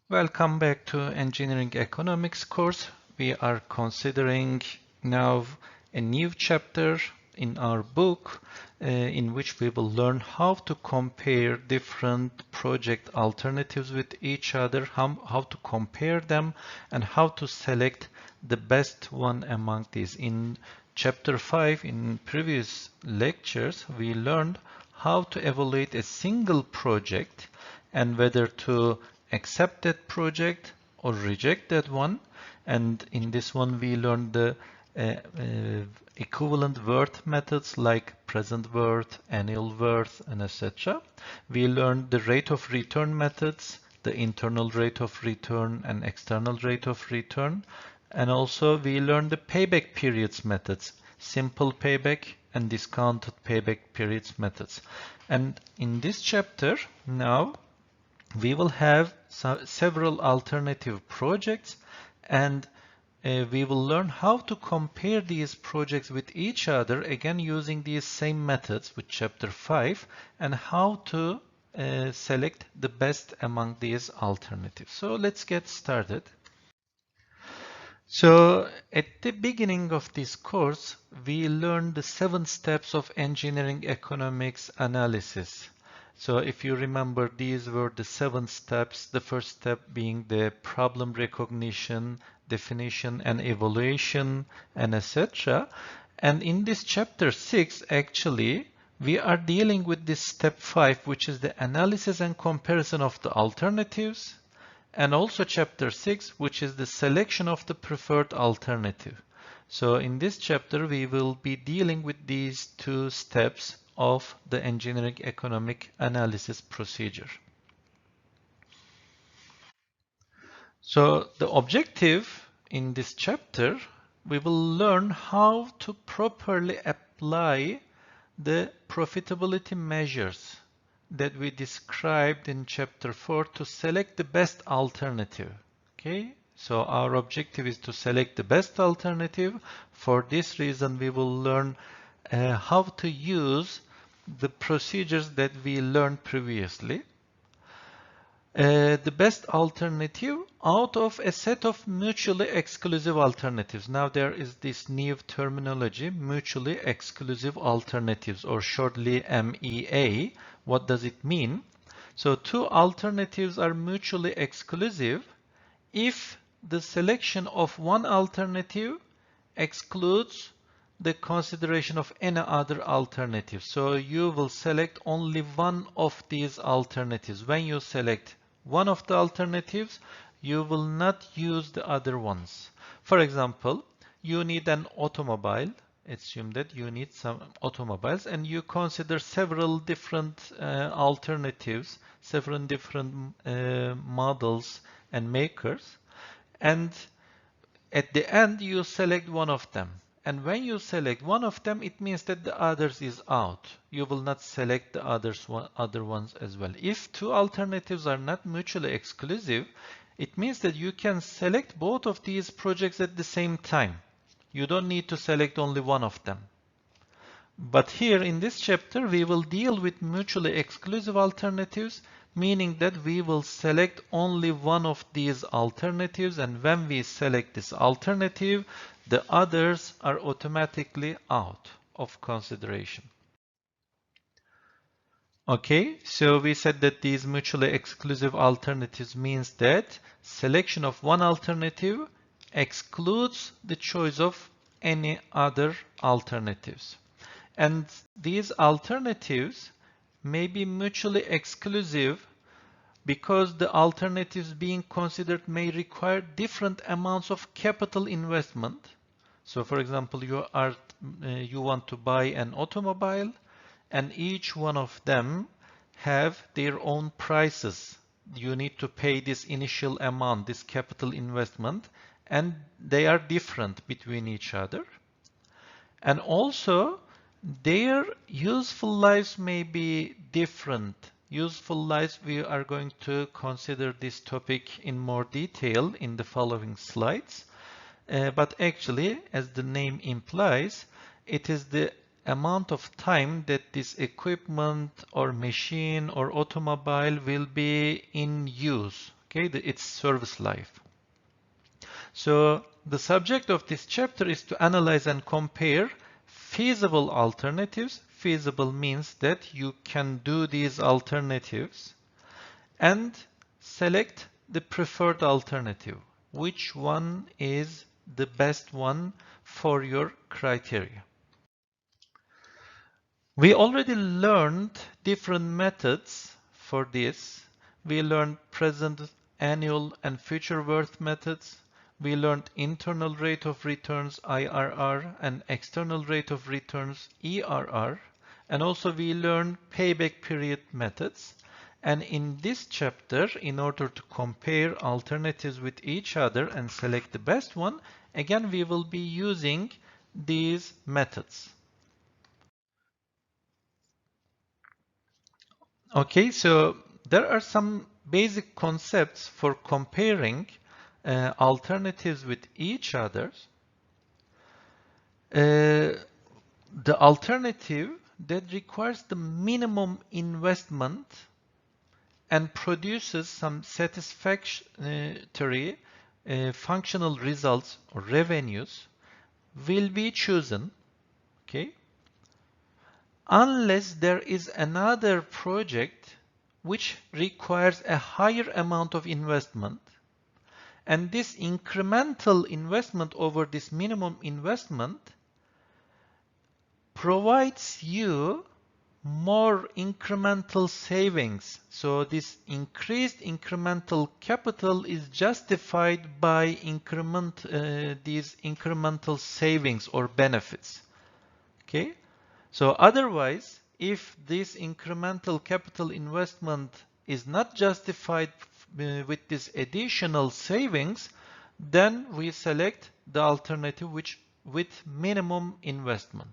Welcome back to Engineering Economics course. We are considering now a new chapter in our book in which we will learn how to compare different project alternatives with each other, how to compare them, and how to select the best one among these. In chapter 5, in previous lectures, we learned how to evaluate a single project and whether to accept that project or reject that one. And in this one, we learned the equivalent worth methods like present worth, annual worth, and etc. We learned the rate of return methods, the internal rate of return and external rate of return. And also we learned the payback periods methods, simple payback and discounted payback periods methods. And in this chapter now, we will have several alternative projects, and we will learn how to compare these projects with each other, again using these same methods with chapter 5, and how to select the best among these alternatives. So let's get started. So at the beginning of this course, we learned the 7 steps of engineering economics analysis. So if you remember, these were the 7 steps, the first step being the problem recognition, definition and evaluation, and etc. And in this chapter 6, actually, we are dealing with this step 5, which is the analysis and comparison of the alternatives, and also chapter 6, which is the selection of the preferred alternative. So in this chapter, we will be dealing with these 2 steps of the engineering economic analysis procedure. So the objective in this chapter, we will learn how to properly apply the profitability measures that we described in chapter 4 to select the best alternative. Okay, so our objective is to select the best alternative. For this reason, we will learn how to use the procedures that we learned previously. The best alternative out of a set of mutually exclusive alternatives. Now there is this new terminology, mutually exclusive alternatives, or shortly MEA. What does it mean? So 2 alternatives are mutually exclusive if the selection of one alternative excludes the consideration of any other alternative. So you will select only one of these alternatives. When you select one of the alternatives, you will not use the other ones. For example, you need an automobile. Assume that you need some automobiles and you consider several different alternatives, several different models and makers. And at the end, you select one of them. And when you select one of them, it means that the others is out. You will not select the other ones as well. If 2 alternatives are not mutually exclusive, it means that you can select both of these projects at the same time. You don't need to select only one of them. But here in this chapter, we will deal with mutually exclusive alternatives, meaning that we will select only one of these alternatives, and when we select this alternative, the others are automatically out of consideration. Okay, so we said that these mutually exclusive alternatives means that selection of one alternative excludes the choice of any other alternatives. And these alternatives may be mutually exclusive because the alternatives being considered may require different amounts of capital investment. So for example, you want to buy an automobile, and each one of them have their own prices. You need to pay this initial amount, this capital investment, and they are different between each other. And also, their useful lives may be different. Useful lives, we are going to consider this topic in more detail in the following slides. But actually, as the name implies, it is the amount of time that this equipment or machine or automobile will be in use. Okay, its service life. So the subject of this chapter is to analyze and compare feasible alternatives. Feasible means that you can do these alternatives and select the preferred alternative. Which one is the best one for your criteria? We already learned different methods for this. We learned present, annual, and future worth methods. We learned internal rate of returns IRR and external rate of returns ERR. And also we learned payback period methods. And in this chapter, in order to compare alternatives with each other and select the best one, again we will be using these methods. Okay, so there are some basic concepts for comparing alternatives with each other. The alternative that requires the minimum investment and produces some satisfactory functional results or revenues will be chosen, okay? Unless there is another project which requires a higher amount of investment, and this incremental investment over this minimum investment provides you more incremental savings. So this increased incremental capital is justified by these incremental savings or benefits. Okay? So otherwise, if this incremental capital investment is not justified with this additional savings, then we select the alternative with minimum investment.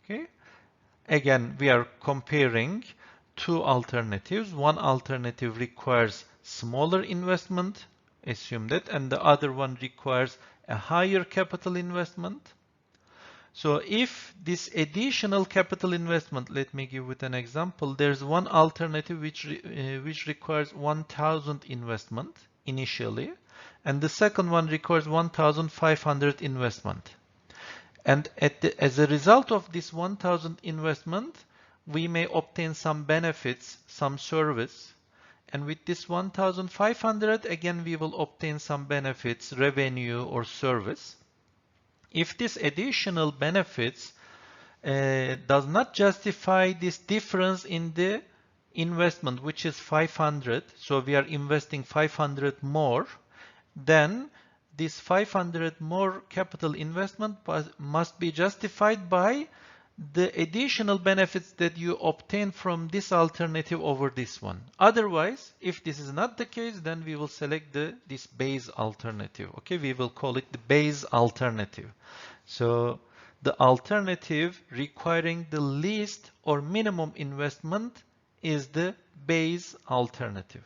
Okay? Again, we are comparing two alternatives. One alternative requires smaller investment, assume that, and the other one requires a higher capital investment. So if this additional capital investment, let me give with an example, there's one alternative which requires 1,000 investment initially, and the second one requires 1,500 investment. And as a result of this 1,000 investment, we may obtain some benefits, some service. And with this 1,500, again, we will obtain some benefits, revenue or service. If this additional benefits does not justify this difference in the investment, which is 500, so we are investing 500 more, then this 500 more capital investment must be justified by the additional benefits that you obtain from this alternative over this one. Otherwise, if this is not the case, then we will select this base alternative. Okay, we will call it the base alternative. So the alternative requiring the least or minimum investment is the base alternative.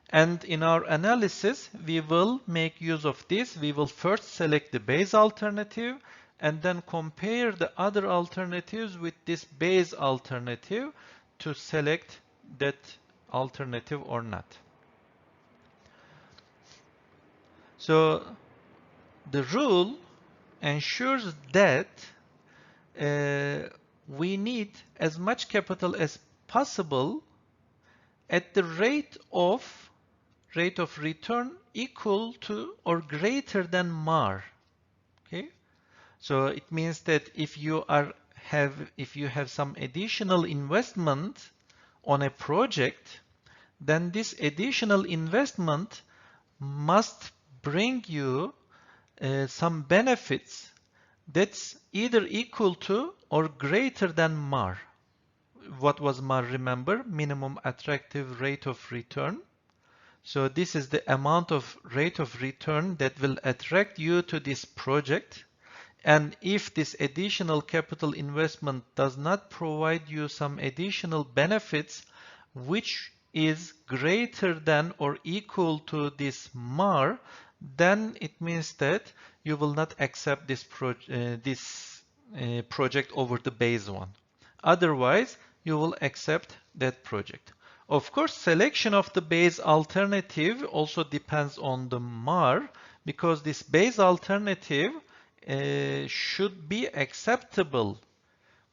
And in our analysis, we will make use of this. We will first select the base alternative and then compare the other alternatives with this base alternative to select that alternative or not. So the rule ensures that we need as much capital as possible at the rate of return equal to or greater than MAR. Okay, so it means that if you have some additional investment on a project, then this additional investment must bring you some benefits that's either equal to or greater than MAR. What was MAR? Remember, minimum attractive rate of return. So this is the amount of rate of return that will attract you to this project. And if this additional capital investment does not provide you some additional benefits which is greater than or equal to this MAR, then it means that you will not accept this project over the base one. Otherwise, you will accept that project. Of course, selection of the base alternative also depends on the MAR, because this base alternative should be acceptable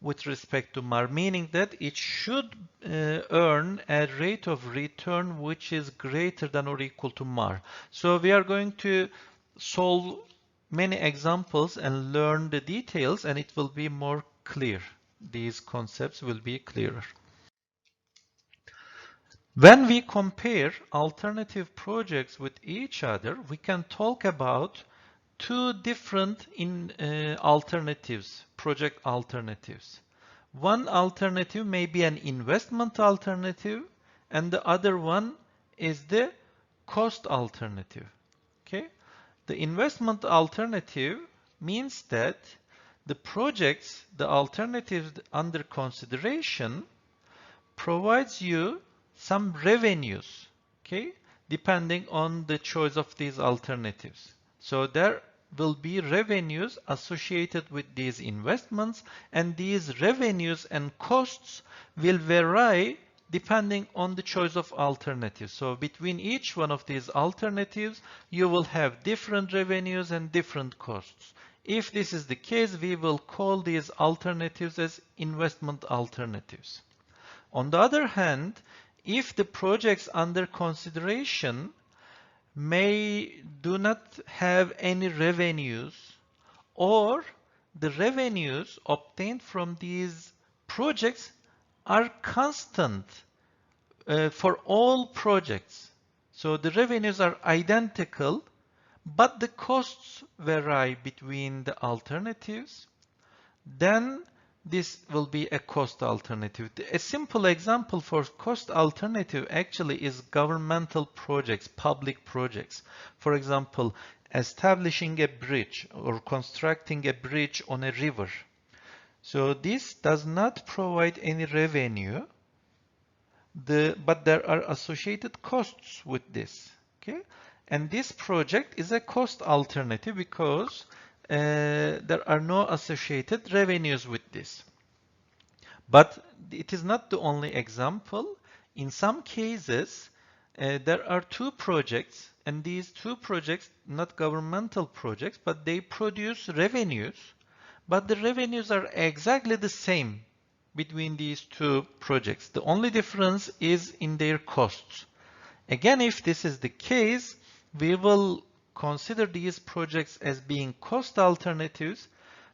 with respect to MAR, meaning that it should earn a rate of return which is greater than or equal to MAR. So we are going to solve many examples and learn the details, and it will be more clear. These concepts will be clearer. When we compare alternative projects with each other, we can talk about two different alternatives, project alternatives. One alternative may be an investment alternative, and the other one is the cost alternative. Okay? The investment alternative means that the projects, the alternatives under consideration, provides you some revenues, okay, depending on the choice of these alternatives. So there will be revenues associated with these investments, and these revenues and costs will vary depending on the choice of alternatives. So between each one of these alternatives, you will have different revenues and different costs. If this is the case, we will call these alternatives as investment alternatives. On the other hand, if the projects under consideration do not have any revenues, or the revenues obtained from these projects are constant for all projects. So the revenues are identical, but the costs vary between the alternatives, then this will be a cost alternative. A simple example for cost alternative actually is governmental projects, public projects. For example, establishing a bridge or constructing a bridge on a river. So this does not provide any revenue, but there are associated costs with this. Okay? And this project is a cost alternative because there are no associated revenues with this. But it is not the only example. In some cases, there are two projects, and these two projects, not governmental projects, but they produce revenues, but the revenues are exactly the same between these two projects. The only difference is in their costs. Again, if this is the case, we will consider these projects as being cost alternatives,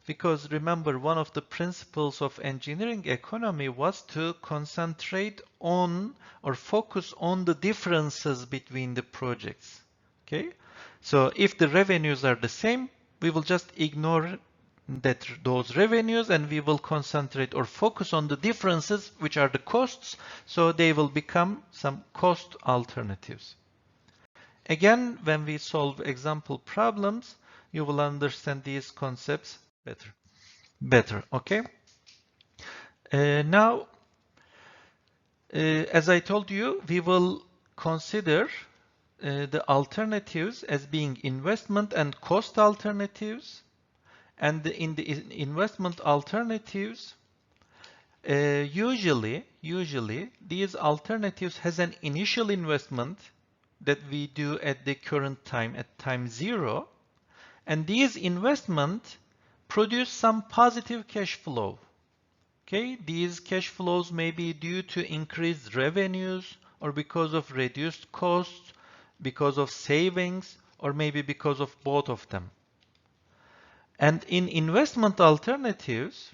because remember, one of the principles of engineering economy was to concentrate on or focus on the differences between the projects. Okay? So if the revenues are the same, we will just ignore those revenues, and we will concentrate or focus on the differences, which are the costs, so they will become some cost alternatives. Again, when we solve example problems, you will understand these concepts better, okay? Now, as I told you, we will consider the alternatives as being investment and cost alternatives. And in the investment alternatives, usually these alternatives has an initial investment that we do at the current time, at time 0, and these investments produce some positive cash flow. Okay, these cash flows may be due to increased revenues, or because of reduced costs, because of savings, or maybe because of both of them. And in investment alternatives,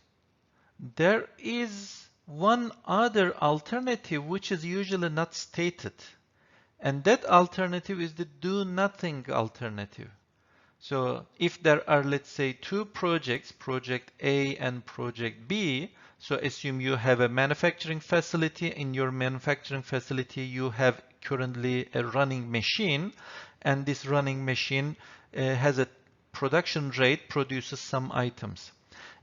there is one other alternative which is usually not stated. And that alternative is the do nothing alternative. So if there are, let's say, two projects, project A and project B, so assume you have a manufacturing facility. In your manufacturing facility, you have currently a running machine, and this running machine has a production rate, produces some items.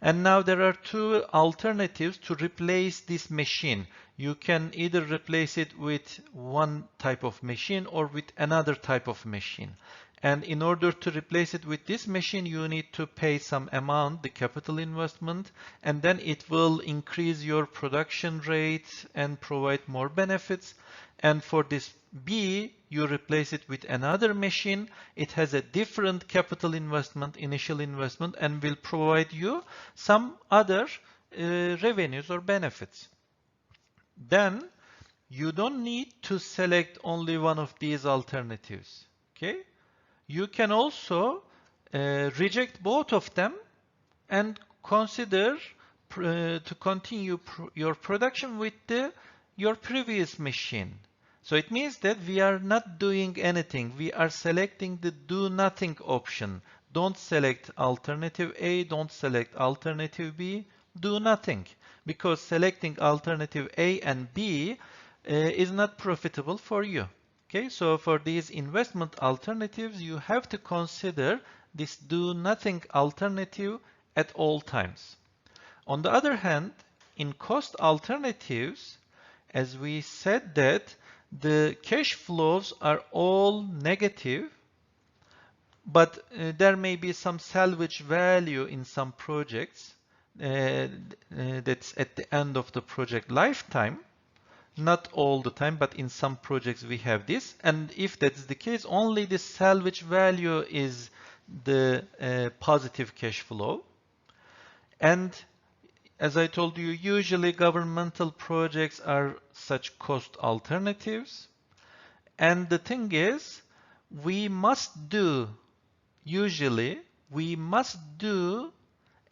And now there are two alternatives to replace this machine. You can either replace it with one type of machine or with another type of machine. And in order to replace it with this machine, you need to pay some amount, the capital investment, and then it will increase your production rate and provide more benefits. And for this B, you replace it with another machine. It has a different capital investment, initial investment, and will provide you some other revenues or benefits. Then you don't need to select only one of these alternatives. Okay? You can also reject both of them and consider to continue your production with your previous machine. So it means that we are not doing anything. We are selecting the do nothing option. Don't select alternative A, don't select alternative B, do nothing. Because selecting alternative A and B is not profitable for you. Okay, so for these investment alternatives, you have to consider this do nothing alternative at all times. On the other hand, in cost alternatives, as we said that the cash flows are all negative, but there may be some salvage value in some projects that's at the end of the project lifetime. Not all the time, but in some projects we have this. And if that's the case, only the salvage value is the positive cash flow. And as I told you, usually governmental projects are such cost alternatives. And the thing is, usually, we must do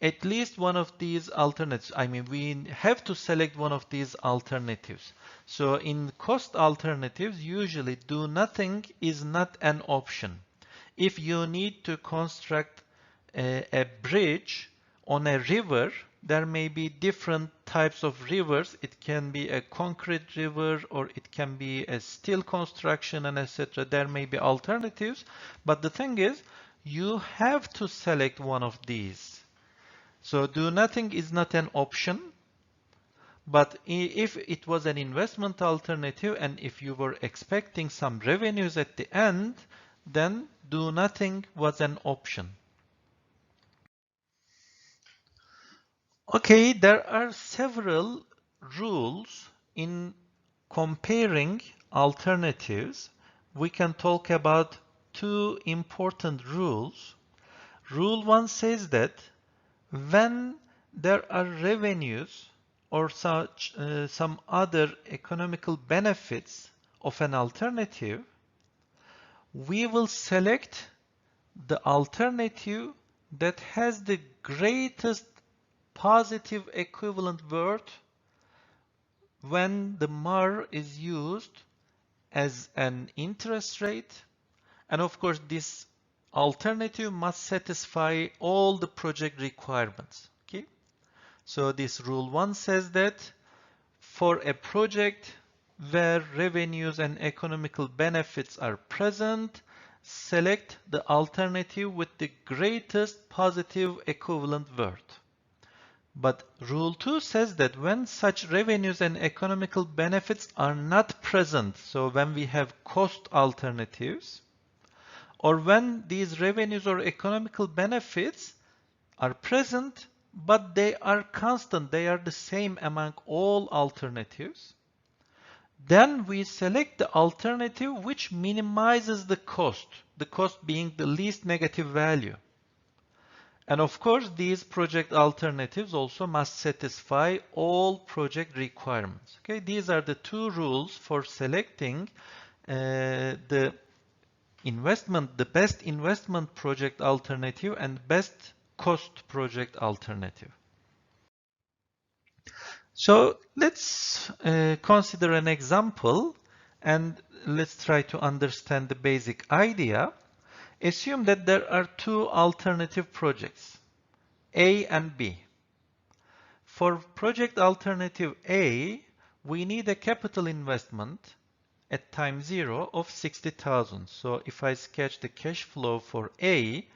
at least one of these alternatives. I mean, we have to select one of these alternatives. So in cost alternatives, usually do nothing is not an option. If you need to construct a bridge on a river, there may be different types of rivers. It can be a concrete river or it can be a steel construction and etc. There may be alternatives, but the thing is, you have to select one of these. So do nothing is not an option, but if it was an investment alternative and if you were expecting some revenues at the end, then do nothing was an option. Okay, there are several rules in comparing alternatives. We can talk about two important rules. Rule 1 says that when there are revenues or some other economical benefits of an alternative, we will select the alternative that has the greatest positive equivalent worth when the MAR is used as an interest rate. And of course, this alternative must satisfy all the project requirements. Okay? So this rule 1 says that for a project where revenues and economical benefits are present, select the alternative with the greatest positive equivalent worth. But rule 2 says that when such revenues and economical benefits are not present, so when we have cost alternatives, or when these revenues or economical benefits are present, but they are constant, they are the same among all alternatives, then we select the alternative which minimizes the cost being the least negative value. And of course, these project alternatives also must satisfy all project requirements. Okay, these are the two rules for selecting the best investment project alternative and best cost project alternative. So let's consider an example and let's try to understand the basic idea. Assume that there are two alternative projects, A and B. For project alternative A, we need a capital investment at time 0 of 60,000. So if I sketch the cash flow for A,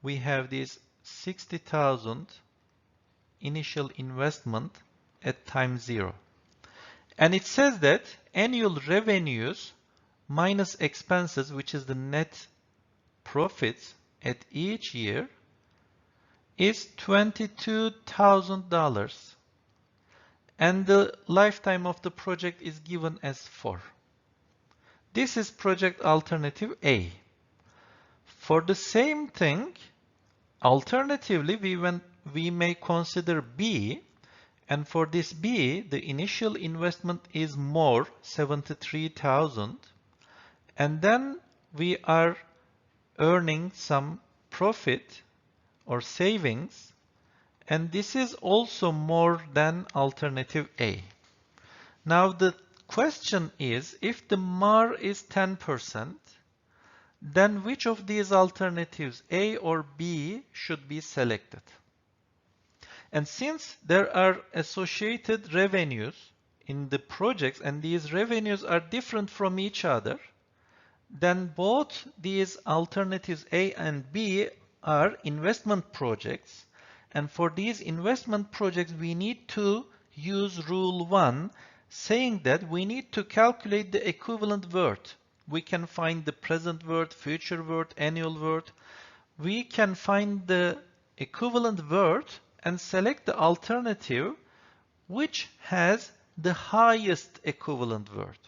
we have this 60,000 initial investment at time 0. And it says that annual revenues minus expenses, which is the net profits at each year is $22,000 and the lifetime of the project is given as 4. This is project alternative A. For the same thing, alternatively, we may consider B, and for this B, the initial investment is more, 73,000, and then we are earning some profit or savings, and this is also more than alternative A. Now the question is, if the MAR is 10%, then which of these alternatives, A or B, should be selected? And since there are associated revenues in the projects and these revenues are different from each other, then both these alternatives A and B are investment projects. And for these investment projects, we need to use Rule 1, saying that we need to calculate the equivalent worth. We can find the present worth, future worth, annual worth. We can find the equivalent worth and select the alternative which has the highest equivalent worth.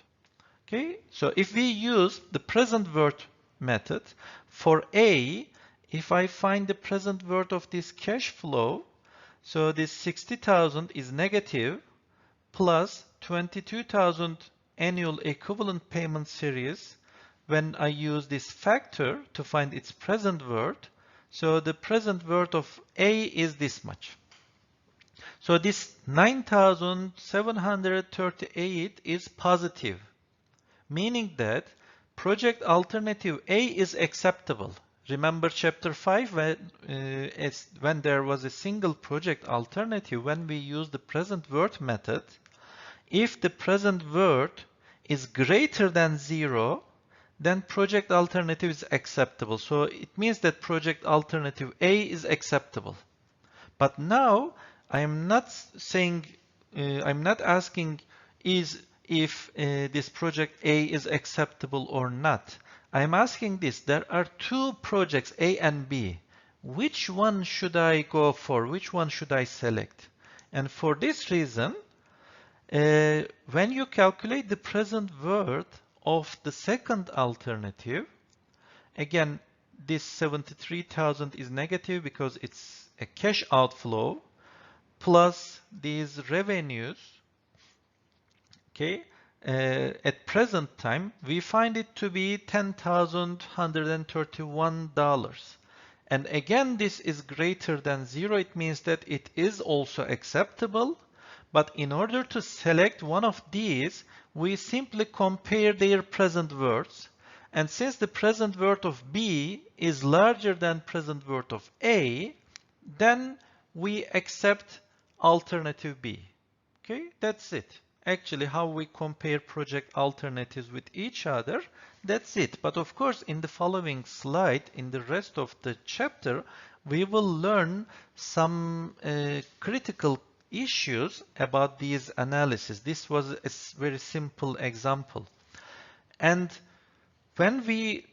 Okay, so if we use the present worth method for A, if I find the present worth of this cash flow, so this 60,000 is negative plus 22,000 annual equivalent payment series. When I use this factor to find its present worth, so the present worth of A is this much. So this 9,738 is positive, meaning that project alternative A is acceptable. Remember chapter 5 when there was a single project alternative, when we use the present worth method, if the present worth is greater than 0, then project alternative is acceptable. So it means that project alternative A is acceptable. But now I am not saying, I'm not asking if this project A is acceptable or not. I'm asking this, there are two projects A and B. Which one should I go for? Which one should I select? And for this reason, when you calculate the present worth of the second alternative, again, this 73,000 is negative because it's a cash outflow, plus these revenues, okay, at present time, we find it to be $10,131. And again, this is greater than 0. It means that it is also acceptable. But in order to select one of these, we simply compare their present worths. And since the present worth of B is larger than present worth of A, then we accept alternative B. Okay, that's it. Actually, how we compare project alternatives with each other, that's it. But of course, in the following slide, in the rest of the chapter, we will learn some critical issues about these analysis. This was a very simple example. And when we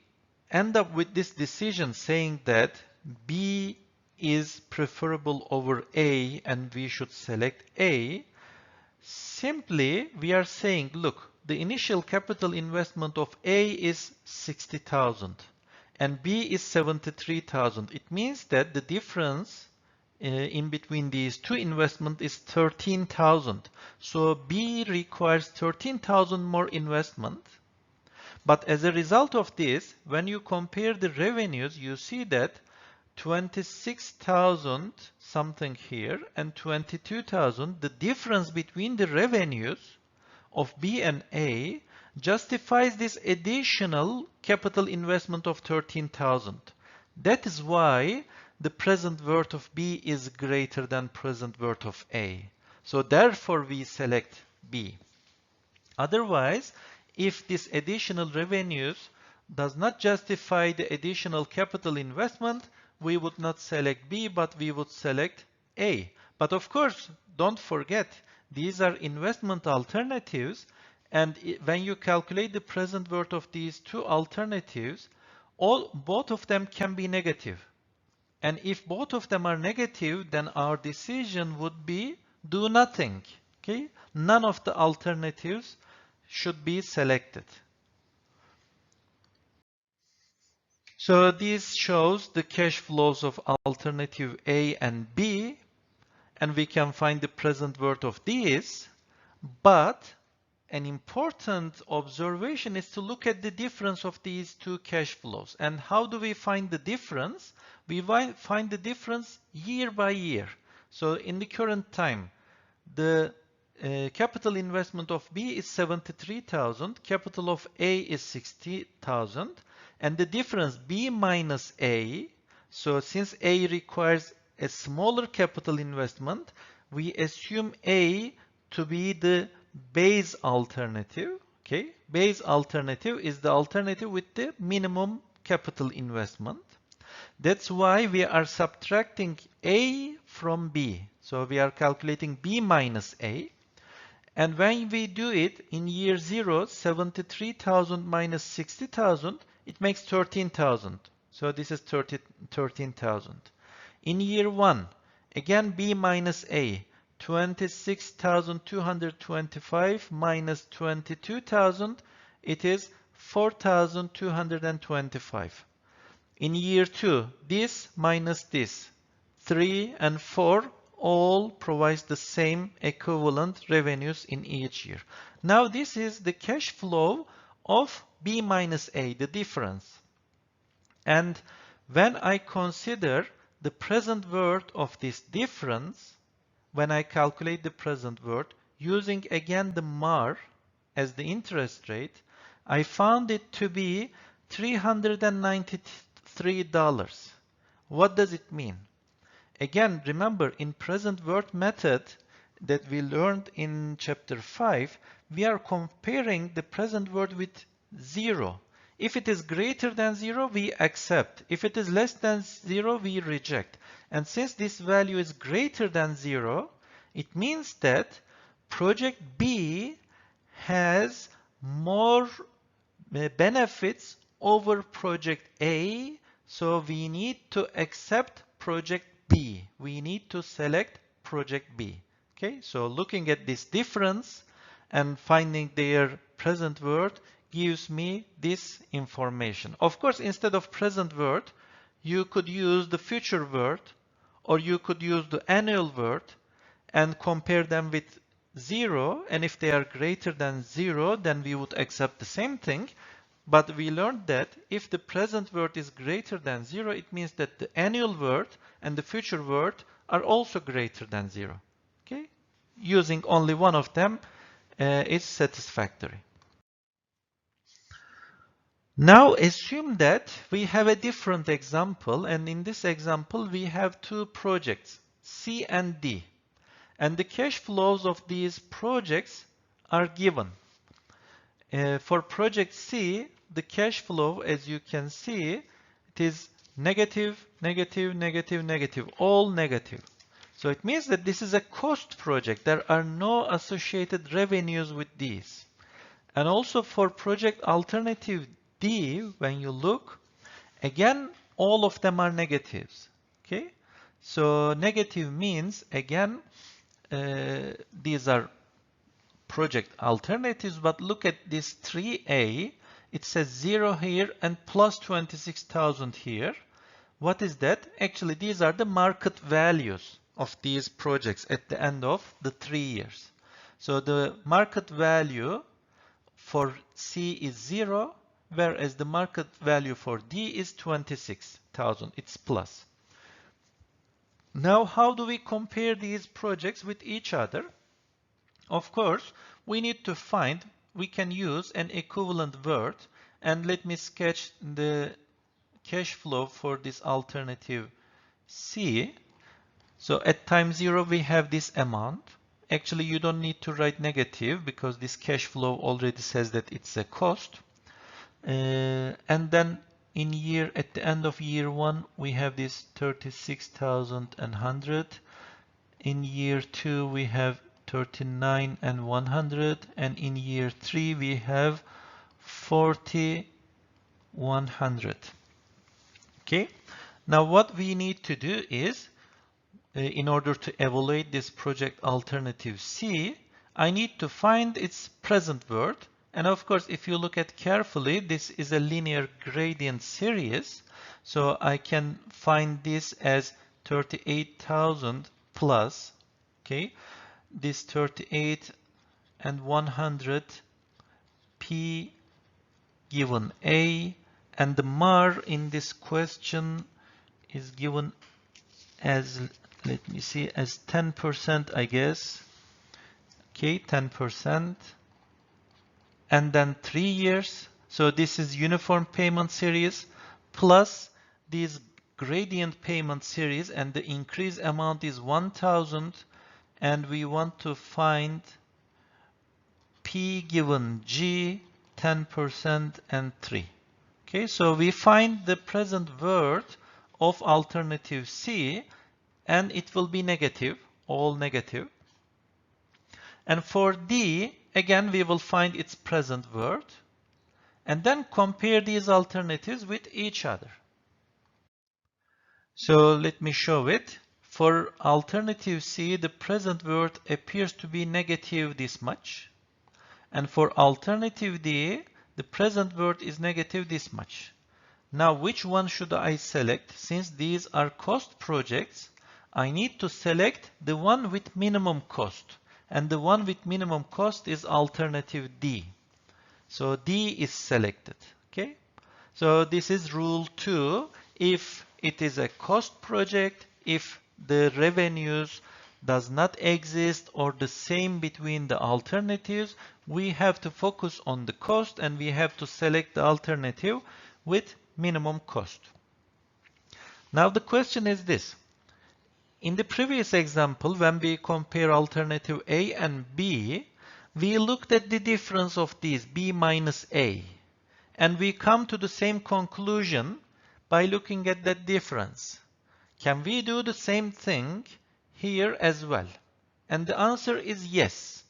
end up with this decision saying that B is preferable over A and we should select A, simply we are saying, look, the initial capital investment of A is 60,000 and B is 73,000. It means that the difference in between these two investments is 13,000. So B requires 13,000 more investment. But as a result of this, when you compare the revenues, you see that 26,000 something here and 22,000, the difference between the revenues of B and A justifies this additional capital investment of 13,000. That is why the present worth of B is greater than present worth of A. So therefore we select B. Otherwise, if this additional revenues does not justify the additional capital investment, we would not select B, but we would select A. But of course, don't forget, these are investment alternatives, and when you calculate the present worth of these two alternatives, both of them can be negative. And if both of them are negative, then our decision would be do nothing. Okay? None of the alternatives should be selected. So this shows the cash flows of alternative A and B, and we can find the present worth of these. But an important observation is to look at the difference of these two cash flows. And how do we find the difference? We find the difference year by year. So in the current time, the capital investment of B is 73,000, capital of A is 60,000, and the difference B minus A, so since A requires a smaller capital investment, we assume A to be the base alternative. Okay, base alternative is the alternative with the minimum capital investment. That's why we are subtracting A from B. So we are calculating B minus A. And when we do it in year 0, 73,000 minus 60,000, it makes 13,000. So this is 13,000. In year 1, again B minus A, 26,225 minus 22,000, it is 4,225. In year 2, this minus this, 3 and 4 all provides the same equivalent revenues in each year. Now this is the cash flow of B minus A, the difference. And when I consider the present worth of this difference, when I calculate the present worth, using again the MAR as the interest rate, I found it to be $393. What does it mean? Again, remember, in present worth method that we learned in chapter 5, we are comparing the present worth with 0. If it is greater than 0, we accept. If it is less than 0, we reject. And since this value is greater than 0, it means that project B has more benefits over project A, so we need to accept project B. We need to select project B. Okay, so looking at this difference and finding their present worth gives me this information. Of course, instead of present worth, you could use the future worth, or you could use the annual worth and compare them with 0. And if they are greater than 0, then we would accept the same thing. But we learned that if the present worth is greater than 0, it means that the annual worth and the future worth are also greater than 0. Okay? Using only one of them is satisfactory. Now assume that we have a different example, and in this example we have two projects, C and D. And the cash flows of these projects are given. For project C, the cash flow, as you can see, it is negative, negative, negative, negative, all negative. So it means that this is a cost project. There are no associated revenues with these. And also for project alternative D, when you look, again, all of them are negatives. Okay? So negative means, again, these are project alternatives, but look at this 3A. It says 0 here and plus 26,000 here. What is that? Actually, these are the market values of these projects at the end of the 3 years. So the market value for C is 0, whereas the market value for D is 26,000. It's plus. Now, how do we compare these projects with each other? Of course, we need to find, we can use an equivalent worth, and let me sketch the cash flow for this alternative C. So at time 0 we have this amount. Actually, you don't need to write negative because this cash flow already says that it's a cost. And then at the end of year 1 we have this 36,100. In year 2 we have 39,100, and in year 3 we have 40,100. Okay. Now what we need to do is, in order to evaluate this project alternative C, I need to find its present worth. And of course, if you look at carefully, this is a linear gradient series. So I can find this as 38,000 plus, okay, this 38 and 100 P given A, and the MAR in this question is given as, let me see, as 10%, I guess. Okay, 10%. And then 3 years. So this is uniform payment series plus these gradient payment series, and the increase amount is 1000, and we want to find P given G, 10% and 3. Okay, so we find the present worth of alternative C, and it will be negative, all negative. And for D, again, we will find its present worth, and then compare these alternatives with each other. So let me show it. For alternative C, the present worth appears to be negative this much. And for alternative D, the present worth is negative this much. Now, which one should I select? Since these are cost projects, I need to select the one with minimum cost. And the one with minimum cost is alternative D. So D is selected. Okay? So this is rule 2. If it is a cost project, if the revenues does not exist or the same between the alternatives, we have to focus on the cost and we have to select the alternative with minimum cost. Now the question is this. In the previous example, when we compare alternative A and B, we looked at the difference of these, B minus A. And we come to the same conclusion by looking at that difference. Can we do the same thing here as well? And the answer is yes.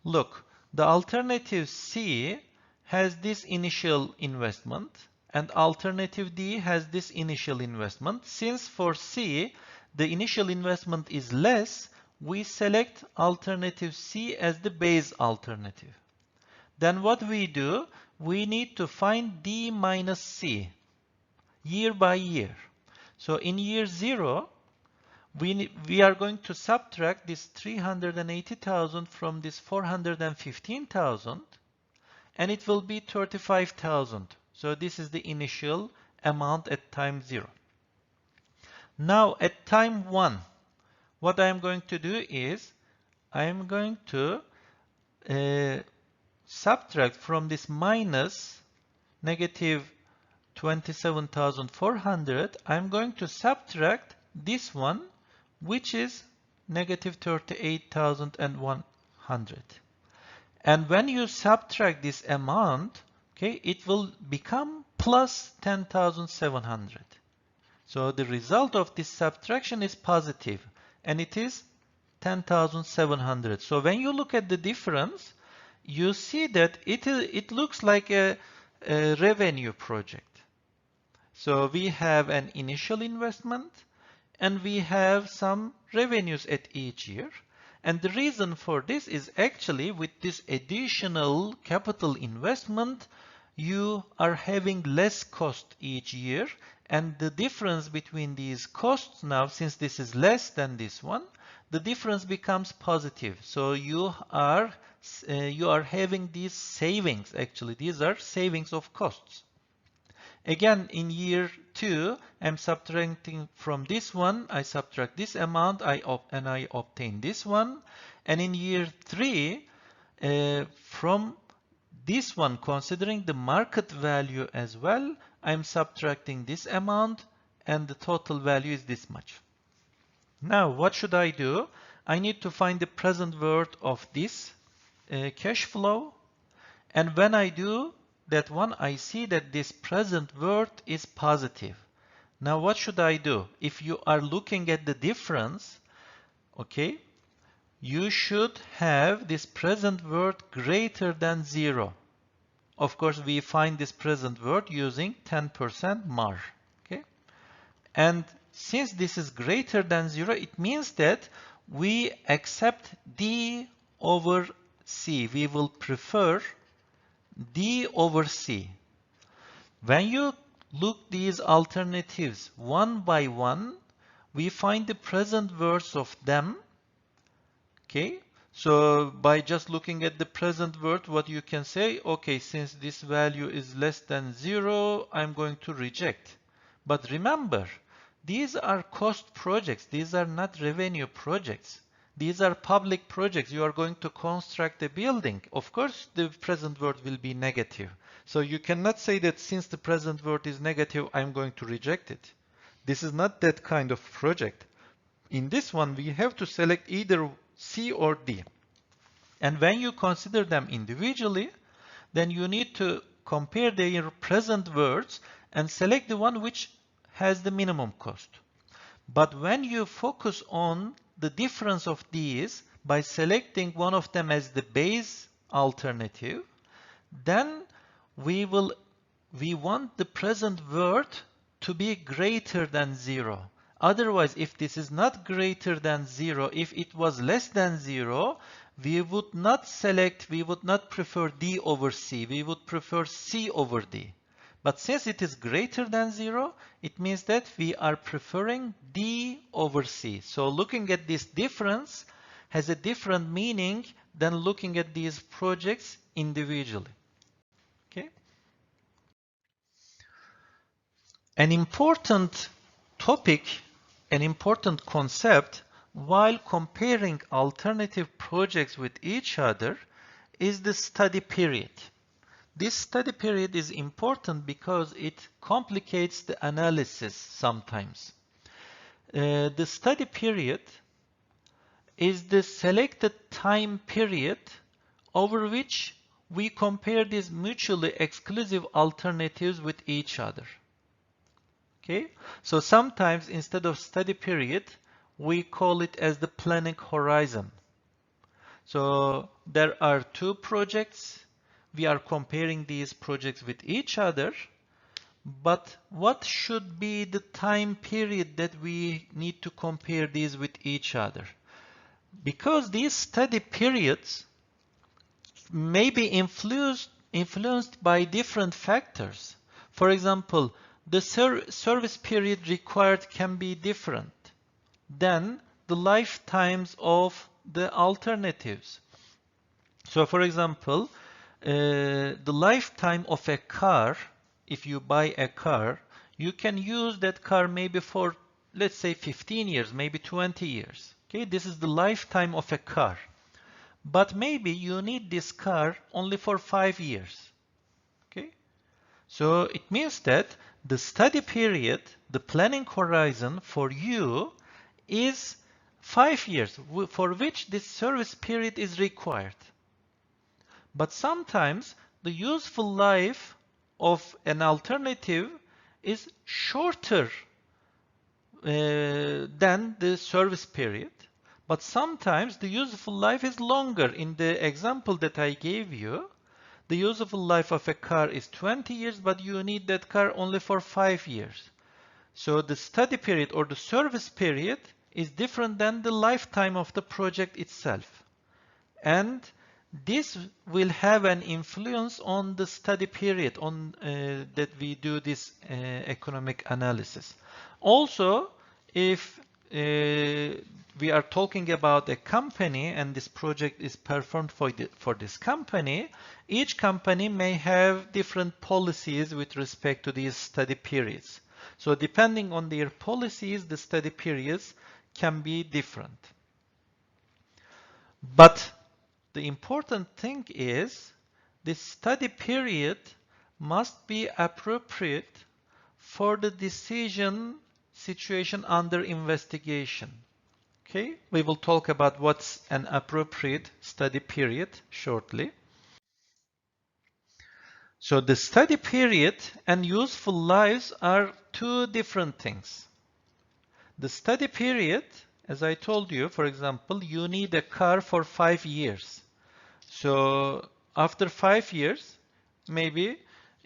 Look, the alternative C has this initial investment and alternative D has this initial investment. Since for C, the initial investment is less, we select alternative C as the base alternative. Then what we do, we need to find D minus C year by year. So in year 0, we are going to subtract this 380,000 from this 415,000, and it will be 35,000. So this is the initial amount at time 0. Now at time 1, what I am going to do is I am going to subtract from this minus negative 27,400, I'm going to subtract this one, which is negative 38,100. And when you subtract this amount, okay, it will become plus 10,700. So the result of this subtraction is positive, and it is 10,700. So when you look at the difference, you see that it looks like a revenue project. So we have an initial investment and we have some revenues at each year. And the reason for this is actually with this additional capital investment, you are having less cost each year. And the difference between these costs now, since this is less than this one, the difference becomes positive. So you are having these savings. Actually, these are savings of costs. Again, in year 2, I'm subtracting from this one. I subtract this amount, and I obtain this one. And in year 3, from this one, considering the market value as well, I'm subtracting this amount, and the total value is this much. Now, what should I do? I need to find the present worth of this cash flow. And when I do that one, I see that this present worth is positive. Now, what should I do? If you are looking at the difference, okay, you should have this present worth greater than 0. Of course, we find this present worth using 10% MAR. Okay. And since this is greater than 0, it means that we accept D over C. We will prefer D over C. When you look these alternatives one by one, we find the present words of them. Okay, so by just looking at the present word, what you can say, okay, since this value is less than 0, I'm going to reject. But remember, these are cost projects. These are not revenue projects. These are public projects. You are going to construct a building. Of course, the present word will be negative. So you cannot say that since the present word is negative, I'm going to reject it. This is not that kind of project. In this one, we have to select either C or D. And when you consider them individually, then you need to compare their present words and select the one which has the minimum cost. But when you focus on the difference of these by selecting one of them as the base alternative, then we want the present word to be greater than 0. Otherwise, if this is not greater than 0, if it was less than 0, we would not prefer D over C. We would prefer C over D. But since it is greater than 0, it means that we are preferring D over C. So looking at this difference has a different meaning than looking at these projects individually. Okay? An important topic, an important concept while comparing alternative projects with each other is the study period. This study period is important because it complicates the analysis sometimes. The study period is the selected time period over which we compare these mutually exclusive alternatives with each other. Okay, so sometimes instead of study period, we call it as the planning horizon. So there are two projects. We are comparing these projects with each other. But what should be the time period that we need to compare these with each other? Because these study periods may be influenced by different factors. For example, the service period required can be different than the lifetimes of the alternatives. So for example, the lifetime of a car, if you buy a car, you can use that car maybe for, let's say, 15 years, maybe 20 years. Okay, this is the lifetime of a car. But maybe you need this car only for 5 years. Okay, so it means that the study period, the planning horizon for you is 5 years, for which this service period is required. But sometimes the useful life of an alternative is shorter than the service period. But sometimes the useful life is longer. In the example that I gave you, the useful life of a car is 20 years, but you need that car only for 5 years. So the study period or the service period is different than the lifetime of the project itself. And this will have an influence on the study period on that we do this economic analysis. Also, if we are talking about a company and this project is performed for this company, each company may have different policies with respect to these study periods. So depending on their policies, the study periods can be different. But the important thing is this study period must be appropriate for the decision situation under investigation. Okay, we will talk about what's an appropriate study period shortly. So the study period and useful lives are two different things. The study period, as I told you, for example, you need a car for 5 years. So after 5 years, maybe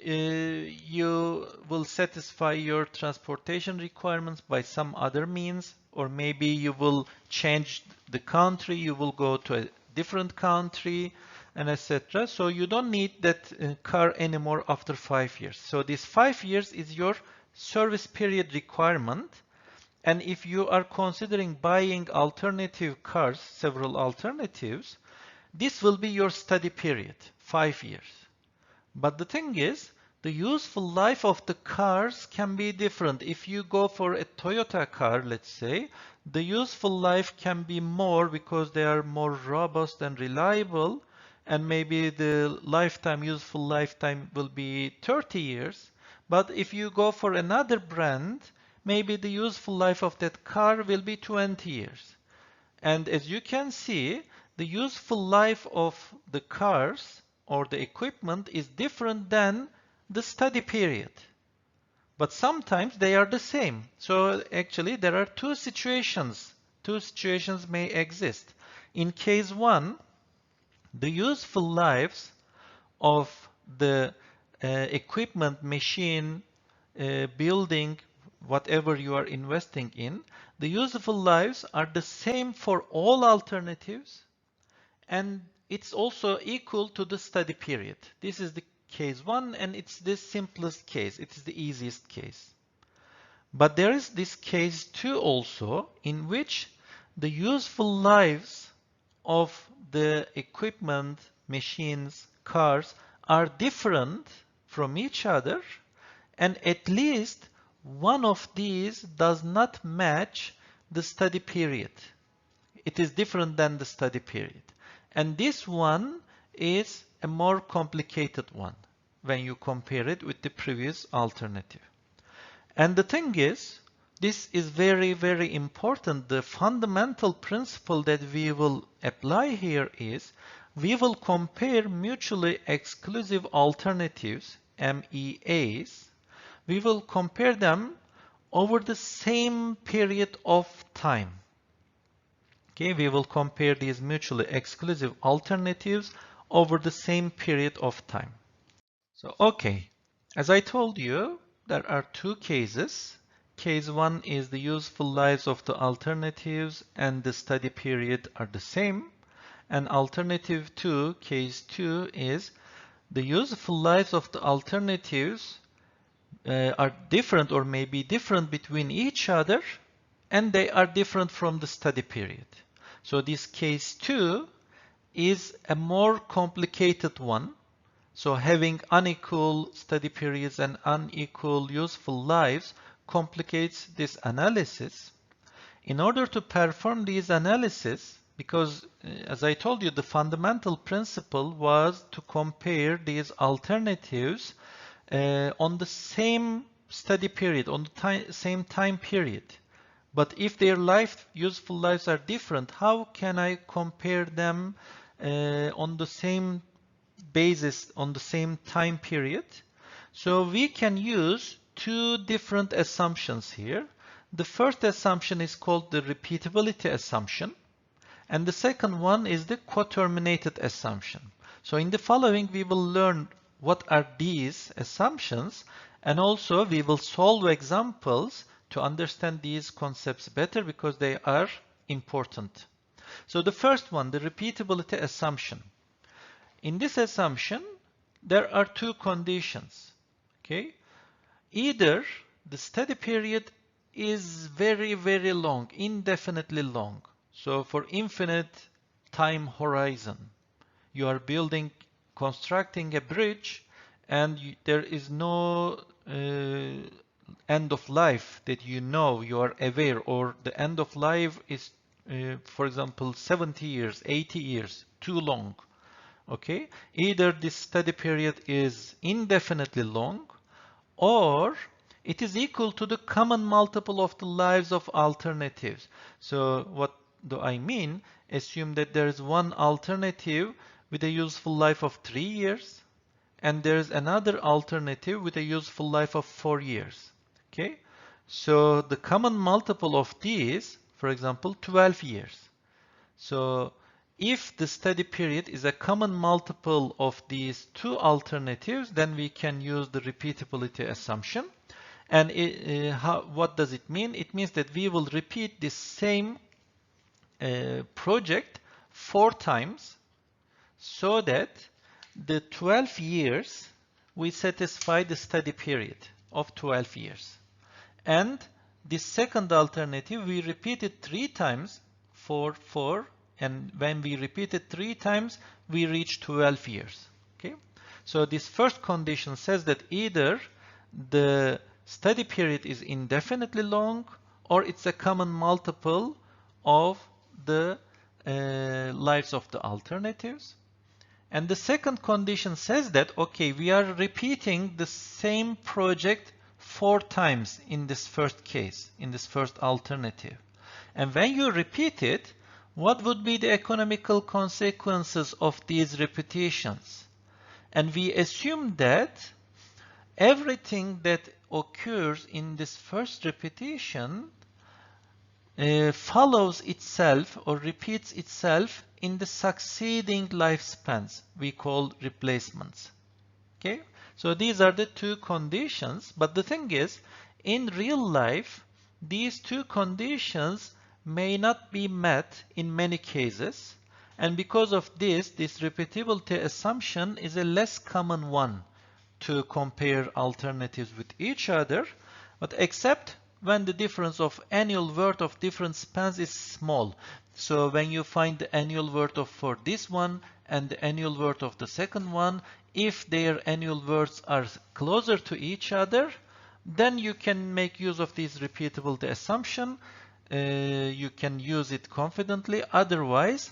you will satisfy your transportation requirements by some other means, or maybe you will change the country, you will go to a different country, and etc. So you don't need that car anymore after 5 years. So this 5 years is your service period requirement. And if you are considering buying alternative cars, several alternatives, this will be your study period, 5 years. But the thing is, the useful life of the cars can be different. If you go for a Toyota car, let's say, the useful life can be more because they are more robust and reliable, and maybe the useful lifetime will be 30 years. But if you go for another brand, maybe the useful life of that car will be 20 years. And as you can see, the useful life of the cars or the equipment is different than the study period. But sometimes they are the same. So actually there are two situations. Two situations may exist. In case one, the useful lives of the equipment, machine, building, whatever you are investing in, the useful lives are the same for all alternatives, and it's also equal to the study period. This is the case one, and it's the simplest case. It is the easiest case. But there is this case two also, in which the useful lives of the equipment, machines, cars are different from each other, and at least one of these does not match the study period. It is different than the study period. And this one is a more complicated one when you compare it with the previous alternative. And the thing is, this is very, very important. The fundamental principle that we will apply here is we will compare mutually exclusive alternatives, MEAs. We will compare them over the same period of time. Okay, we will compare these mutually exclusive alternatives over the same period of time. So, okay, as I told you, there are two cases. Case one is the useful lives of the alternatives and the study period are the same. And alternative two, case two, is the useful lives of the alternatives are different or may be different between each other, and they are different from the study period. So this case 2 is a more complicated one. So having unequal study periods and unequal useful lives complicates this analysis. In order to perform these analysis, because as I told you, the fundamental principle was to compare these alternatives on the same study period, on the same time period. But if their useful lives are different, how can I compare them on the same basis, on the same time period? So we can use two different assumptions here. The first assumption is called the repeatability assumption, and the second one is the coterminated assumption. So in the following, we will learn what are these assumptions, and also we will solve examples to understand these concepts better because they are important. So the first one, the repeatability assumption. In this assumption, there are two conditions. Okay? Either the study period is very, very long, indefinitely long. So for infinite time horizon, you are constructing a bridge, and there is no end of life that you are aware, or the end of life is, for example, 70 years, 80 years, too long. Okay? Either this study period is indefinitely long, or it is equal to the common multiple of the lives of alternatives. So what do I mean? Assume that there is one alternative with a useful life of 3 years, and there's another alternative with a useful life of 4 years. Okay? So the common multiple of these, for example, 12 years. So If the study period is a common multiple of these two alternatives, then we can use the repeatability assumption. And what does it mean? It means that we will repeat the same project 4 times so that the 12 years we satisfy the study period of 12 years. And the second alternative, we repeat it 3 times for 4, and when we repeat it 3 times, we reach 12 years. Okay? So this first condition says that either the study period is indefinitely long or it's a common multiple of the lives of the alternatives. And the second condition says that, okay, we are repeating the same project 4 times in this first case, in this first alternative. And when you repeat it, what would be the economical consequences of these repetitions? And we assume that everything that occurs in this first repetition follows itself or repeats itself in the succeeding lifespans we call replacements. Okay, so these are the 2 conditions, but the thing is, in real life, these 2 conditions may not be met in many cases, and because of this repeatability assumption is a less common one to compare alternatives with each other, but except when the difference of annual worth of different spans is small. So when you find the annual worth of for this one and the annual worth of the second one, if their annual worths are closer to each other, then you can make use of this repeatability assumption. You can use it confidently. Otherwise,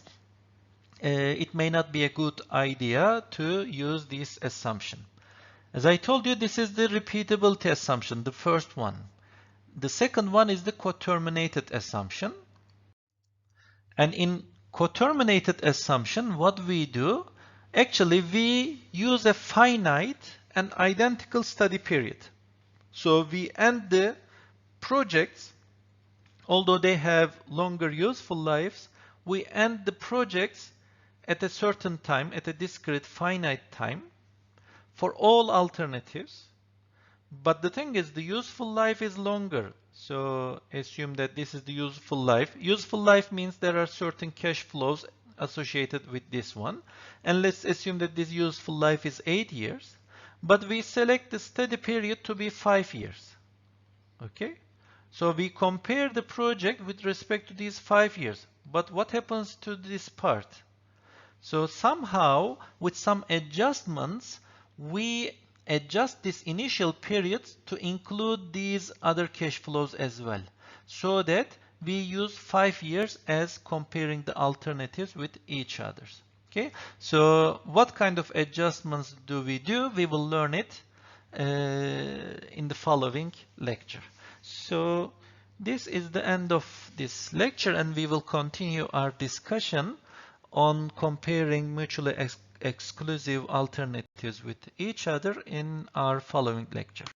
it may not be a good idea to use this assumption. As I told you, this is the repeatability assumption, the first one. The second one is the coterminated assumption. And in coterminated assumption, what we do, actually we use a finite and identical study period. So we end the projects, although they have longer useful lives, we end the projects at a certain time, at a discrete finite time for all alternatives. But the thing is, the useful life is longer. So assume that this is the useful life. Useful life means there are certain cash flows associated with this one. And let's assume that this useful life is 8 years. But we select the study period to be 5 years. Okay? So we compare the project with respect to these 5 years. But what happens to this part? So somehow, with some adjustments, we adjust this initial period to include these other cash flows as well, so that we use 5 years as comparing the alternatives with each others. Okay, so what kind of adjustments do? We will learn it in the following lecture. So this is the end of this lecture, and we will continue our discussion on comparing mutually exclusive alternatives with each other in our following lecture.